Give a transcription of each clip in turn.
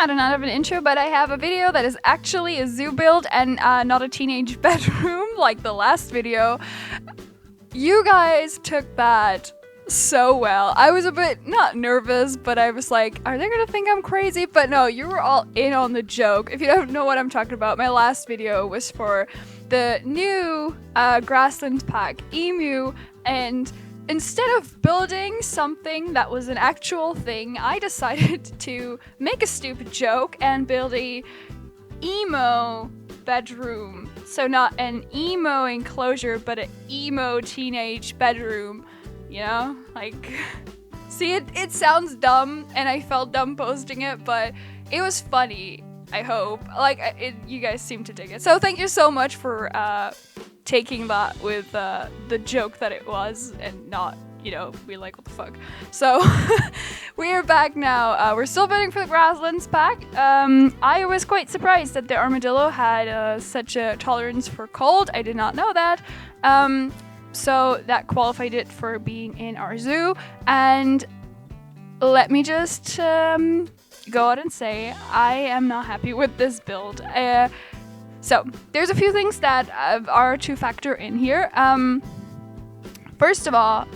I don't have an intro, but I have a video that is actually a zoo build and not a teenage bedroom like the last video. You guys took that so well. I was a bit, not nervous, but I was like, are they gonna think I'm crazy? But no, you were all in on the joke. If you don't know what I'm talking about, my last video was for the new grassland pack emu, and instead of building something that was an actual thing, I decided to make a stupid joke and build a emo bedroom. So not an emo enclosure, but an emo teenage bedroom. You know, like, see, it sounds dumb, and I felt dumb posting it, but it was funny, I hope. Like, you guys seem to dig it. So thank you so much for taking that with the joke that it was, and not, you know, be like, what the fuck. So, we are back now. We're still voting for the Grasslands pack. I was quite surprised that the Armadillo had such a tolerance for cold. I did not know that. So that qualified it for being in our zoo. And let me just go out and say I am not happy with this build. So there's a few things that are to factor in here. First of all,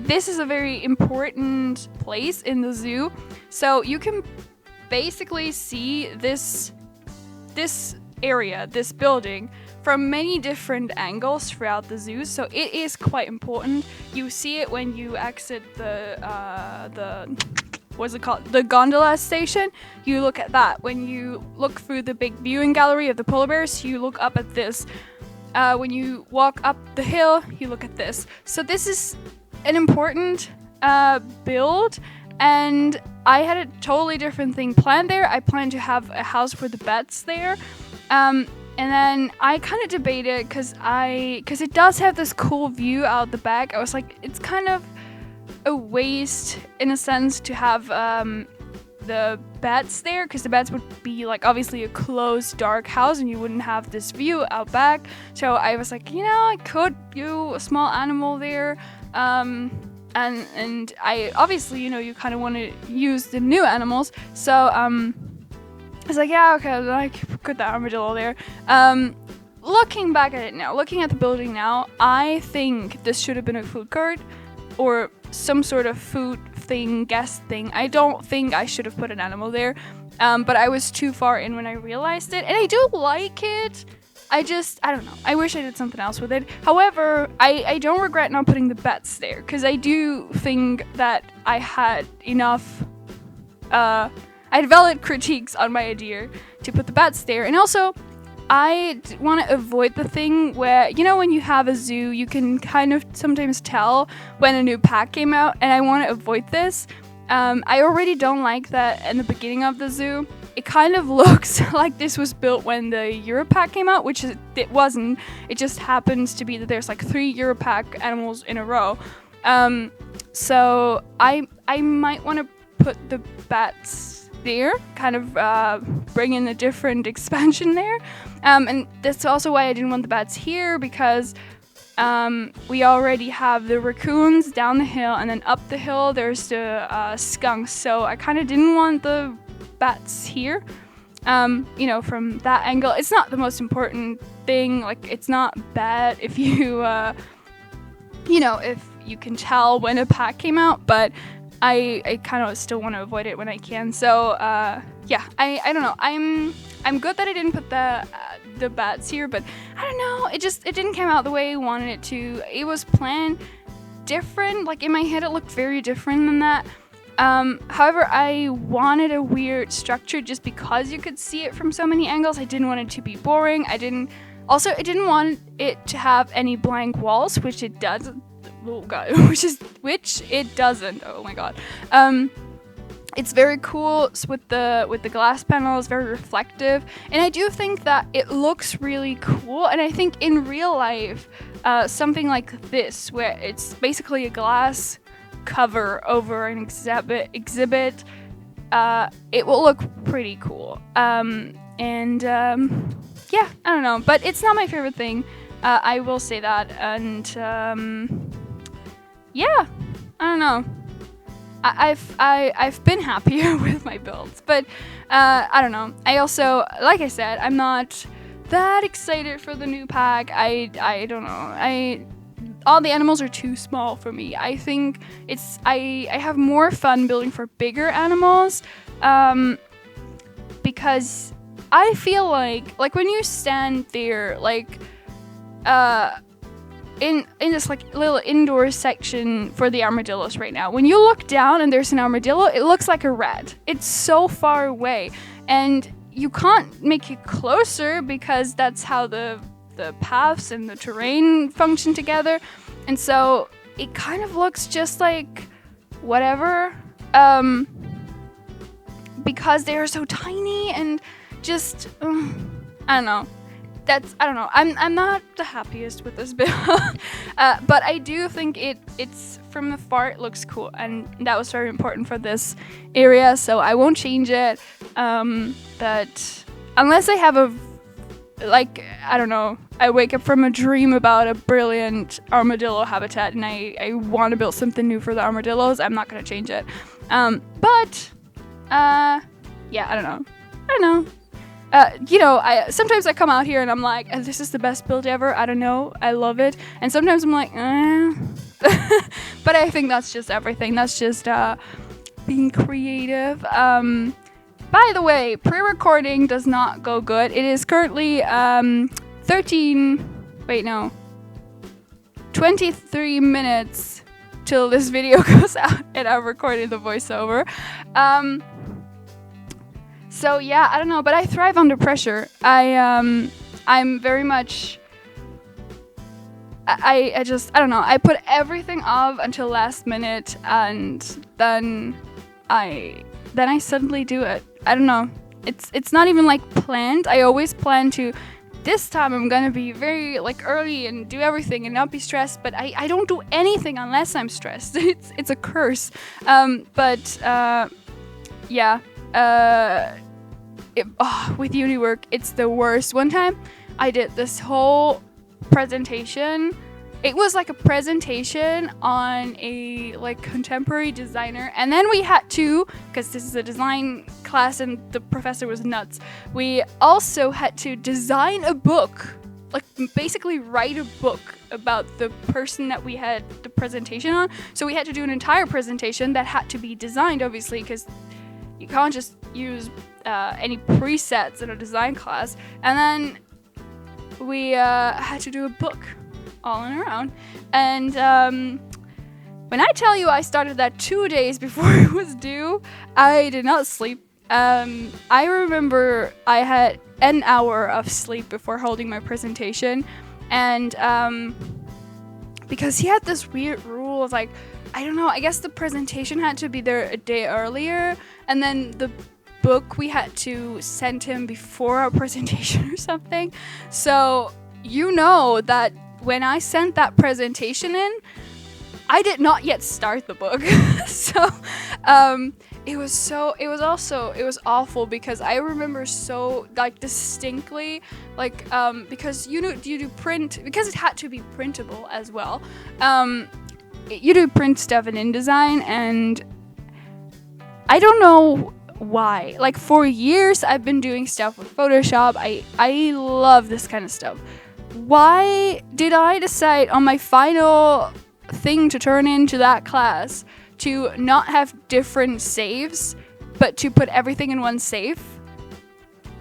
this is a very important place in the zoo. So you can basically see this area, this building, from many different angles throughout the zoo, so it is quite important. You see it when you exit the what's it called? The gondola station. You look at that. When you look through the big viewing gallery of the polar bears, you look up at this. When you walk up the hill, you look at this. So this is an important build, and I had a totally different thing planned there. I planned to have a house for the bats there. And then I kind of debated because it does have this cool view out the back. I was like, it's kind of a waste in a sense to have the bats there, because the bats would be like obviously a closed dark house and you wouldn't have this view out back. So I was like, you know, I could do a small animal there. And I obviously, you know, you kind of want to use the new animals. So I was like, yeah, okay, I could put that armadillo there. Looking back at it now, looking at the building now, I think this should have been a food court or some sort of food thing, guest thing. I don't think I should have put an animal there, but I was too far in when I realized it, and I do like it. I don't know. I wish I did something else with it. However, I don't regret not putting the bats there, because I do think that I had enough I had valid critiques on my idea to put the bats there. And also, I want to avoid the thing where, you know, when you have a zoo, you can kind of sometimes tell when a new pack came out, and I want to avoid this. I already don't like that in the beginning of the zoo. It kind of looks like this was built when the Europack came out, which it wasn't. It just happens to be that there's like 3 Europack animals in a row. So I might want to put the bats there, kind of bring in a different expansion there. And that's also why I didn't want the bats here, because we already have the raccoons down the hill, and then up the hill there's the skunks. So I kind of didn't want the bats here. You know, from that angle, it's not the most important thing. Like, it's not bad if you, you know, if you can tell when a pack came out, but I kind of still want to avoid it when I can. So yeah, I don't know. I'm good that I didn't put the bats here, but I don't know. It didn't come out the way I wanted it to. It was planned different. Like, in my head, it looked very different than that. However, I wanted a weird structure just because you could see it from so many angles. I didn't want it to be boring. I didn't want it to have any blank walls, which it does. Oh god, which it doesn't. Oh my god. It's very cool with the glass panels, very reflective, and I do think that it looks really cool. And I think in real life, something like this, where it's basically a glass cover over an exhibit, it will look pretty cool. Yeah, I don't know, but it's not my favorite thing. I will say that, and yeah, I don't know. I've been happier with my builds, but I don't know. I also, like I said, I'm not that excited for the new pack. I don't know. All the animals are too small for me. I think I have more fun building for bigger animals, because I feel like when you stand there, like in this like little indoor section for the armadillos right now, when you look down and there's an armadillo, it looks like a rat. It's so far away, and you can't make it closer because that's how the paths and the terrain function together, and so it kind of looks just like whatever, because they're so tiny and just I don't know. I don't know. I'm not the happiest with this build, but I do think it's from afar it looks cool, and that was very important for this area, so I won't change it. But unless I have I don't know, I wake up from a dream about a brilliant armadillo habitat and I want to build something new for the armadillos, I'm not gonna change it. But yeah, I don't know. Sometimes I come out here and I'm like, this is the best build ever. I don't know. I love it. And sometimes I'm like, but I think that's just everything. That's just being creative. By the way, pre-recording does not go good. It is currently 23 minutes till this video goes out and I'm recording the voiceover. So yeah, I don't know, but I thrive under pressure. I'm very much, I don't know, I put everything off until last minute, and then I suddenly do it. I don't know. It's not even like planned. I always plan to, this time I'm gonna be very like early and do everything and not be stressed, but I don't do anything unless I'm stressed. It's a curse. Yeah. With uni work, it's the worst. One time I did this whole presentation. It was like a presentation on a like contemporary designer, and then we had to, because this is a design class and the professor was nuts, we also had to design a book, like basically write a book about the person that we had the presentation on. So we had to do an entire presentation that had to be designed, obviously, because you can't just use any presets in a design class. And then we had to do a book all in around. And when I tell you I started that 2 days before it was due, I did not sleep. I remember I had an hour of sleep before holding my presentation. And because he had this weird rule of like, I don't know, I guess the presentation had to be there a day earlier, and then the book we had to send him before our presentation or something. So you know that when I sent that presentation in, I did not yet start the book. So it was awful because I remember so like distinctly, like because you do print, because it had to be printable as well. You do print stuff in InDesign, and I don't know why. Like for years I've been doing stuff with Photoshop. I love this kind of stuff. Why did I decide on my final thing to turn into that class to not have different saves, but to put everything in one save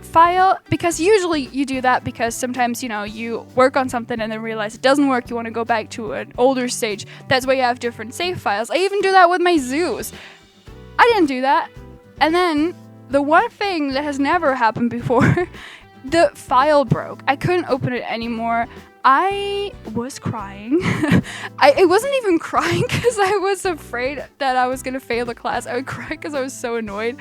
file? Because usually you do that because sometimes, you know, you work on something and then realize it doesn't work, you want to go back to an older stage. That's why you have different save files. I even do that with my zoos. I didn't do that. And then the one thing that has never happened before, the file broke. I couldn't open it anymore. I was crying. I wasn't even crying because I was afraid that I was going to fail the class. I would cry because I was so annoyed.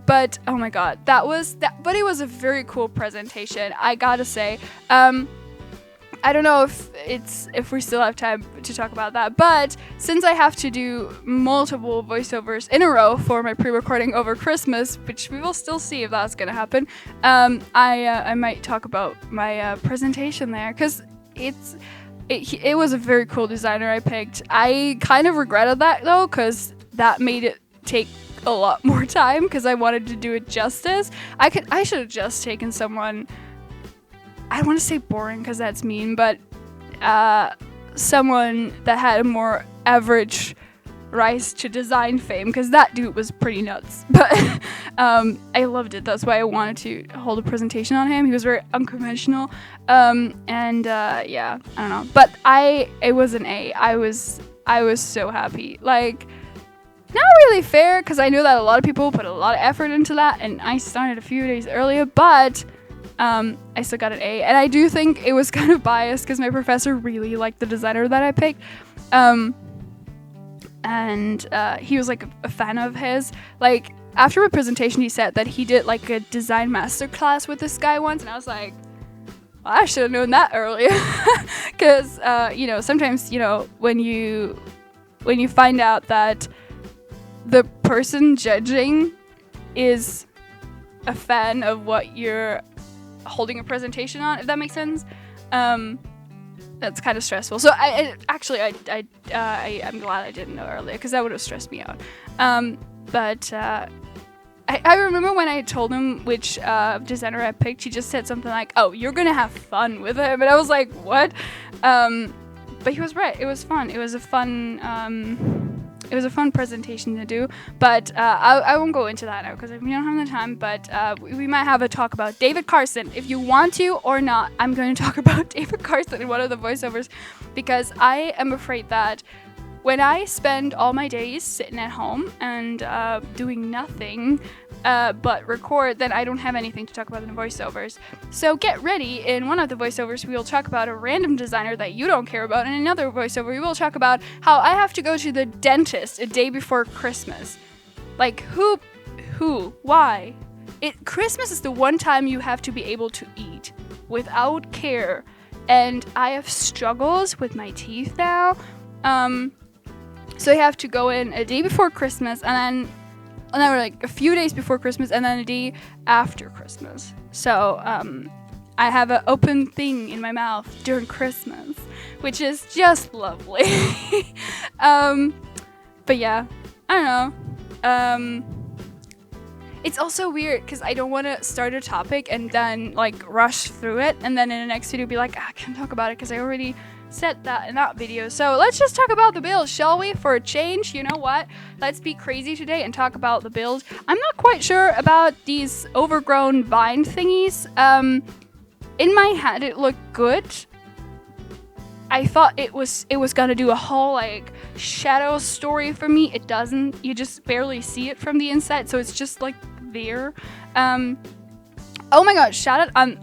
But oh my god, that was that. But it was a very cool presentation, I gotta say. I don't know if we still have time to talk about that, but since I have to do multiple voiceovers in a row for my pre-recording over Christmas, which we will still see if that's gonna happen, I might talk about my presentation there, because it was a very cool designer I picked. I kind of regretted that though, because that made it take a lot more time because I wanted to do it justice. I should have just taken someone, I don't want to say boring because that's mean, but someone that had a more average rise to design fame, because that dude was pretty nuts. But I loved it. That's why I wanted to hold a presentation on him. He was very unconventional. Yeah, I don't know. But it was an A. I was so happy. Like, not really fair, because I know that a lot of people put a lot of effort into that, and I started a few days earlier, but I still got an A. And I do think it was kind of biased because my professor really liked the designer that I picked. He was like a fan of his. Like, after my presentation, he said that he did like a design masterclass with this guy once, and I was like, well, I should have known that earlier. Because sometimes when you find out that the person judging is a fan of what you're holding a presentation on, if that makes sense, that's kind of stressful. So I'm glad I didn't know earlier, because that would have stressed me out. I remember when I told him which designer I picked, he just said something like, "Oh, you're gonna have fun with him," and I was like, "What?" But he was right. It was fun. It was a fun presentation to do. But I won't go into that now because we don't have the time. But we might have a talk about David Carson. If you want to or not, I'm going to talk about David Carson in one of the voiceovers, because I am afraid that when I spend all my days sitting at home and doing nothing but record, then I don't have anything to talk about in the voiceovers. So get ready. In one of the voiceovers, we will talk about a random designer that you don't care about. In another voiceover, we will talk about how I have to go to the dentist a day before Christmas. Like, who, why? Christmas is the one time you have to be able to eat without care. And I have struggles with my teeth now. So I have to go in a day before Christmas, and then like a few days before Christmas, and then a day after Christmas. So I have an open thing in my mouth during Christmas, which is just lovely. But yeah, I don't know. It's also weird because I don't want to start a topic and then like rush through it, and then in the next video be like, I can't talk about it because I already said that in that video. So let's just talk about the build, shall we? For a change, you know what? Let's be crazy today and talk about the build. I'm not quite sure about these overgrown vine thingies. In my head, it looked good. I thought it was gonna do a whole like shadow story for me. It doesn't. You just barely see it from the inside, so it's just like there. Oh my god! Shout out on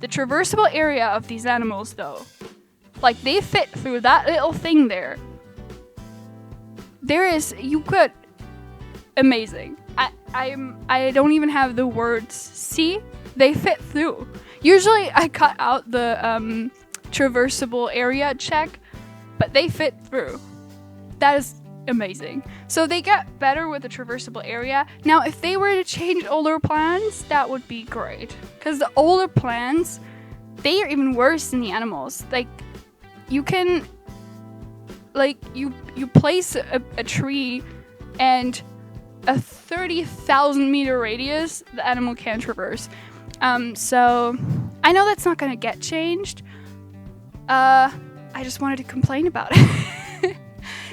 the traversable area of these animals, though. Like, they fit through that little thing there. Amazing. I don't even have the words. See? They fit through. Usually I cut out the traversable area check, but they fit through. That is amazing. So they get better with the traversable area. Now, if they were to change older plants, that would be great. Because the older plants, they are even worse than the animals. Like, you can, like, you place a tree and a 30,000 meter radius, the animal can't traverse. So I know that's not gonna get changed. I just wanted to complain about it.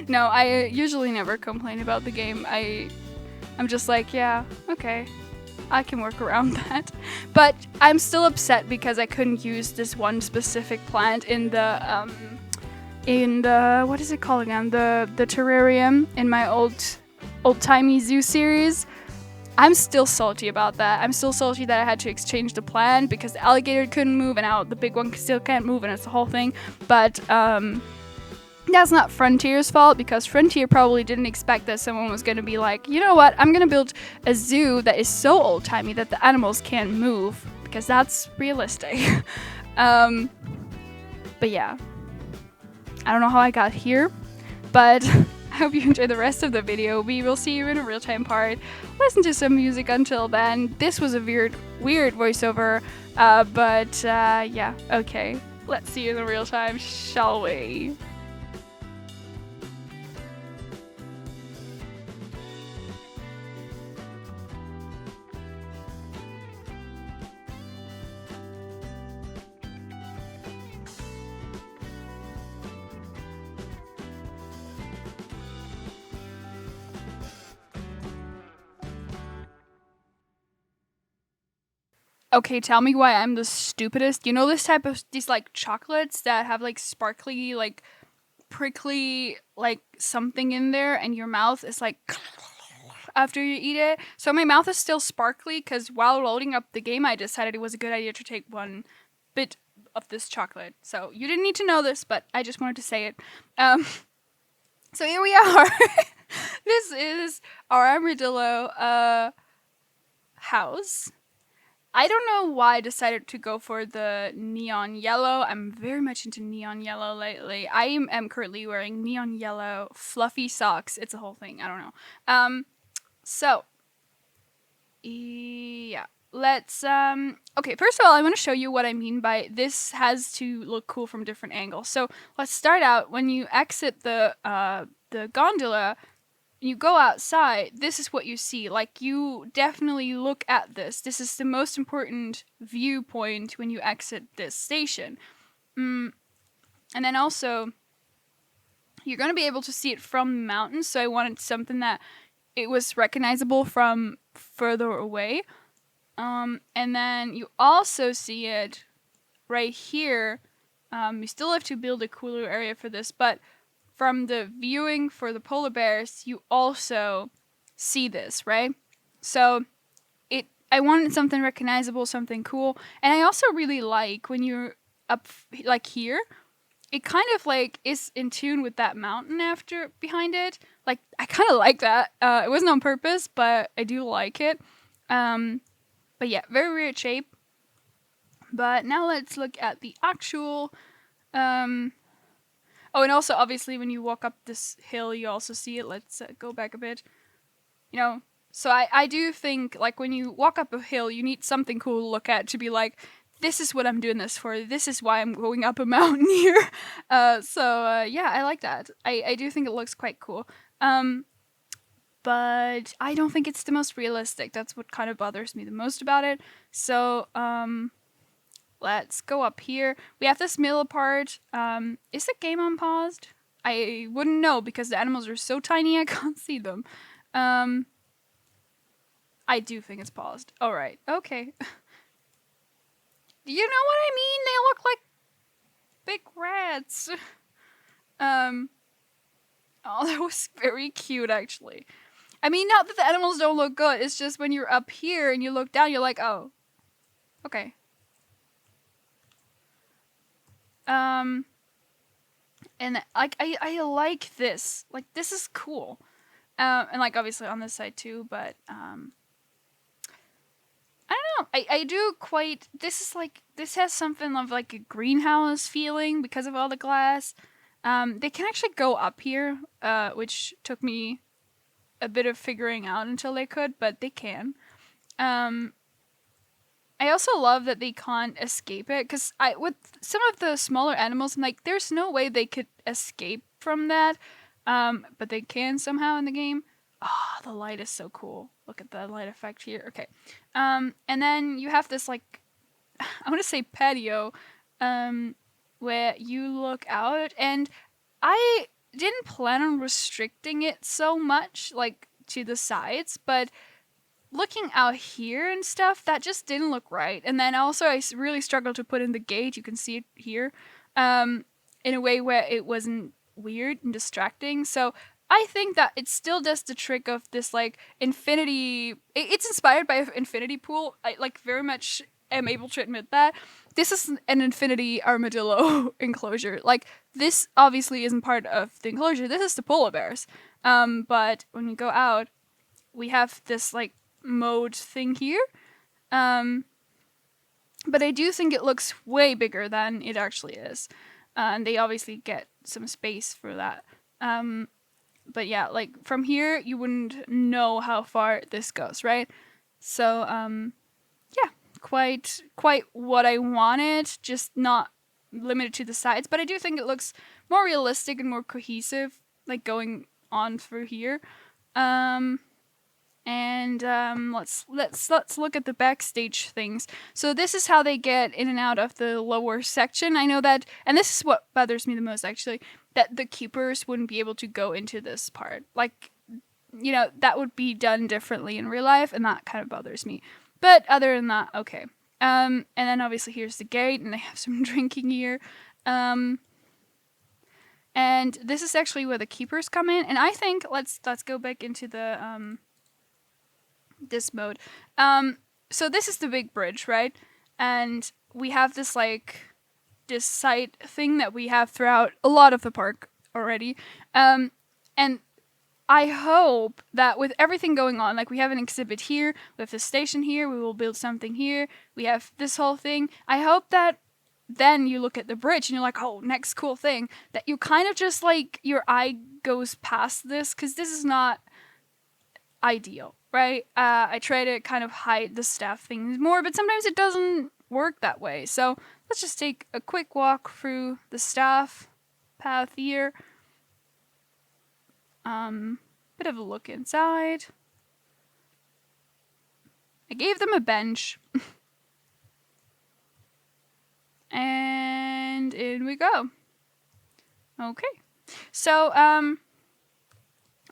No, I usually never complain about the game. I'm just like, yeah, okay, I can work around that. But I'm still upset because I couldn't use this one specific plant in the what is it called again? The terrarium in my old-timey zoo series. I'm still salty about that. I'm still salty that I had to exchange the plant because the alligator couldn't move and now the big one still can't move, and it's the whole thing. But that's not Frontier's fault, because Frontier probably didn't expect that someone was going to be like, you know what, I'm going to build a zoo that is so old-timey that the animals can't move, because that's realistic. But yeah, I don't know how I got here, but I hope you enjoy the rest of the video. We will see you in a real-time part. Listen to some music until then. This was a weird voiceover, but yeah, okay. Let's see in the real time, shall we? Okay, tell me why I'm the stupidest. You know this type of, these like chocolates that have like sparkly, like prickly, like something in there and your mouth is like after you eat it? So my mouth is still sparkly because while loading up the game, I decided it was a good idea to take one bit of this chocolate. So you didn't need to know this, but I just wanted to say it. So here we are. This is our armadillo house. I don't know why I decided to go for the neon yellow. I'm very much into neon yellow lately. I am currently wearing neon yellow fluffy socks. It's a whole thing. I don't know. So, yeah. Let's, okay, first of all, I want to show you what I mean by this has to look cool from different angles. So, let's start out. When you exit the gondola, you go outside, this is what you see. Like, you definitely look at this. This is the most important viewpoint when you exit this station. And then also, you're going to be able to see it from the mountains, so I wanted something that it was recognizable from further away. And then you also see it right here. You still have to build a cooler area for this, but from the viewing for the polar bears, you also see this, right? So I wanted something recognizable, something cool. And I also really like when you're up like here, it kind of like is in tune with that mountain after behind it. Like I kind of like that. It wasn't on purpose, but I do like it. But yeah, very weird shape. But now let's look at the actual oh, and also, obviously, when you walk up this hill, you also see it. Let's go back a bit. You know, so I do think, like, when you walk up a hill, you need something cool to look at to be like, this is what I'm doing this for. This is why I'm going up a mountain here. Yeah, I like that. I do think it looks quite cool. But I don't think it's the most realistic. That's what kind of bothers me the most about it. So, let's go up here. We have this middle part. Is the game on paused? I wouldn't know because the animals are so tiny I can't see them. I do think it's paused. Alright, okay. You know what I mean? They look like big rats. Oh, that was very cute actually. I mean, not that the animals don't look good, it's just when you're up here and you look down, you're like, oh, okay. And like I like this. Like this is cool. And like obviously on this side too, but I don't know. I do quite this has something of like a greenhouse feeling because of all the glass. They can actually go up here, which took me a bit of figuring out until they could, but they can. I also love that they can't escape it, because with some of the smaller animals, I'm like, there's no way they could escape from that, but they can somehow in the game. Oh, the light is so cool. Look at the light effect here. Okay. And then you have this, like, I want to say patio, where you look out, and I didn't plan on restricting it so much, like, to the sides, but looking out here and stuff, that just didn't look right. And then also I really struggled to put in the gate, you can see it here, in a way where it wasn't weird and distracting. So I think that it still does the trick of this, like, infinity. It's inspired by an infinity pool. I, like, very much am able to admit that. This is an infinity armadillo enclosure. Like, this obviously isn't part of the enclosure. This is the polar bears. But when you go out, we have this, like, mode thing here. But I do think it looks way bigger than it actually is. And they obviously get some space for that. But yeah, like from here, you wouldn't know how far this goes, right? So, yeah, quite what I wanted, just not limited to the sides, but I do think it looks more realistic and more cohesive, like going on through here. Let's look at the backstage things. So this is how they get in and out of the lower section. I know that, and this is what bothers me the most actually, that the keepers wouldn't be able to go into this part. Like, you know, that would be done differently in real life, and that kind of bothers me. But other than that, okay. And then obviously here's the gate, and they have some drinking here. And this is actually where the keepers come in. And I think let's go back into the this mode. So this is the big bridge, right? And we have this this site thing that we have throughout a lot of the park already. And I hope that with everything going on, like we have an exhibit here, we have the station here, we will build something here, we have this whole thing. I hope that then you look at the bridge and you're like, oh, next cool thing, that you kind of just like your eye goes past this, because this is not ideal, right? I try to kind of hide the staff things more, but sometimes it doesn't work that way. So let's just take a quick walk through the staff path here. Bit of a look inside. I gave them a bench. And in we go. Okay. So, I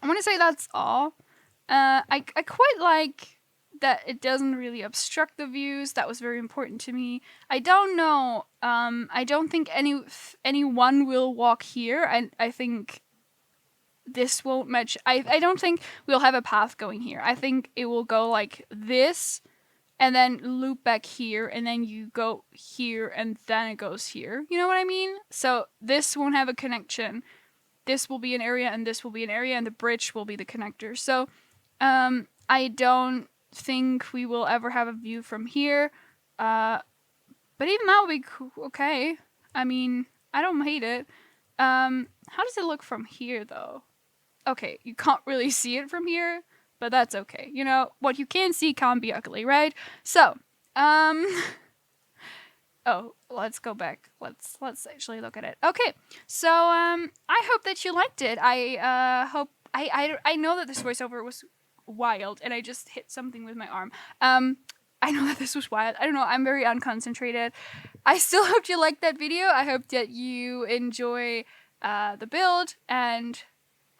want to say that's all. I quite like that it doesn't really obstruct the views. That was very important to me. I don't know. I don't think anyone will walk here. I think this won't match. I don't think we'll have a path going here. I think it will go like this, and then loop back here, and then you go here, and then it goes here. You know what I mean? So this won't have a connection. This will be an area, and this will be an area, and the bridge will be the connector. So I don't think we will ever have a view from here. But even that would be cool. Okay. I mean, I don't hate it. How does it look from here, though? Okay, you can't really see it from here, but that's okay. You know, what you can see can't be ugly, right? So, oh, let's go back. Let's actually look at it. Okay, so, I hope that you liked it. I know that this voiceover was wild, and I just hit something with my arm. I know that this was wild. I don't know, I'm very unconcentrated. I still hope you liked that video. I hope that you enjoy the build, and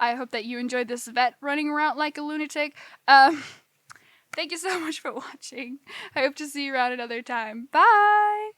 I hope that you enjoyed this vet running around like a lunatic. Thank you so much for watching. I hope to see you around another time. Bye!